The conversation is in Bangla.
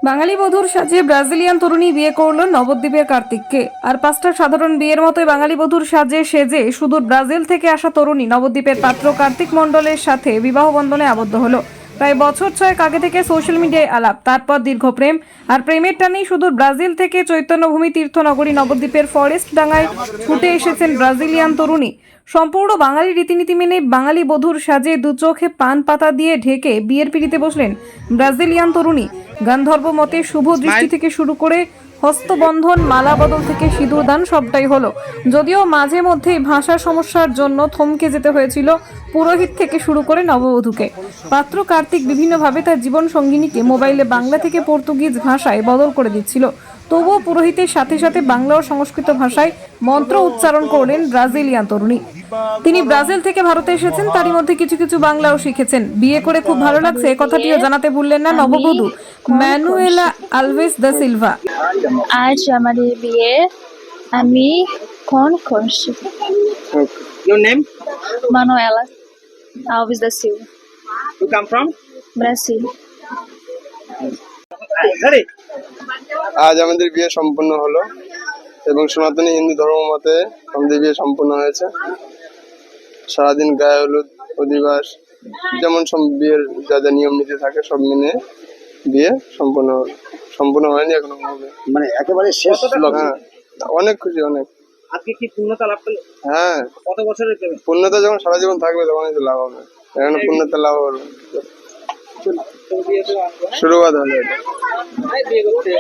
বাঙালি বধূর সাজে ব্রাজিলিয়ান তরুণী বিয়ে করল নবদ্বীপের কার্তিককে। আর 5টা সাধারণ বিয়ের মতোই বাঙালি বধূর সাজে সেজে সুদূর ব্রাজিল থেকে আসা তরুণী নবদ্বীপের পাত্র কার্তিক মণ্ডলের সাথে বিবাহ বন্ধনে আবদ্ধ হলো। প্রায় বছর 6 আগে থেকে সোশ্যাল মিডিয়ায় আলাপ, তারপর দীর্ঘ প্রেম। আর প্রেমের টানেই সুদূর ব্রাজিল থেকে চৈতন্যভূমি তীর্থনগরী নবদ্বীপের ফরেস্ট ডাঙ্গায় ছুটে এসেছেন ব্রাজিলিয়ান তরুণী। সম্পূর্ণ বাঙালি রীতিনীতি মেনে বাঙালি বধূর সাজে দু চোখে পান পাতা দিয়ে ঢেকে বিয়ের পিঁড়িতে বসলেন ব্রাজিলিয়ান তরুণী। গান্ধর্ব মতে শুভ দৃষ্টি থেকে শুরু করে হস্তবন্ধন, মালা বদল থেকে সিঁদুর দান সবটাই হলো। যদিও মাঝে মধ্যেই ভাষার সমস্যার জন্য থমকে যেতে হয়েছিল পুরোহিত থেকে শুরু করে নববধূকে। পাত্র কার্তিক বিভিন্নভাবে তার জীবন সঙ্গিনীকে মোবাইলে বাংলা থেকে পর্তুগিজ ভাষায় বদল করে দিচ্ছিল। তবুও পুরোহিতের সাথে সাথে বাংলা ও সংস্কৃত ভাষায় মন্ত্র উচ্চারণ করলেন ব্রাজিলিয়ান তরুণী। তিনি ব্রাজিল থেকে ভারতে এসেছেন, তারই মধ্যে কিছু কিছু বাংলাও শিখেছেন। বিয়ে করে খুব ভালো লাগছে, কথাটিও জানাতে ভুললেন না নববধূ ম্যানুয়েলা আলভেস দা সিলভা। আজ আমাদের বিয়ে, আমি কোন করছি? Your name? Manuela Alves da Silva, You come from? Brasil. Ready? আজ আমাদের বিয়ে সম্পূর্ণ হলো এবং সনাতনী হিন্দু ধর্ম মতে আমাদের বিয়ে সম্পূর্ণ হয়েছে। সারাদিন গায়ে হলুদ অধিবাস, যেমন সব বিয়ের যা যা নিয়ম নীতি থাকে সব মেনে বিয়ে সম্পূর্ণ হলো। সম্পূর্ণ হয়নি, এখনো হবে। মানে একেবারে শেষ লগ্ন। হ্যাঁ, অনেক খুশি, অনেক। আজকে কি পূর্ণতা লাভ করলে? হ্যাঁ, কত বছরের প্রেমে? পূর্ণতা যখন সারা জীবন থাকবে তখনই তো লাভ হবে। এখন পূর্ণতা লাভ হবে, শুরুবাদ হলো এটা। বিয়ে করতে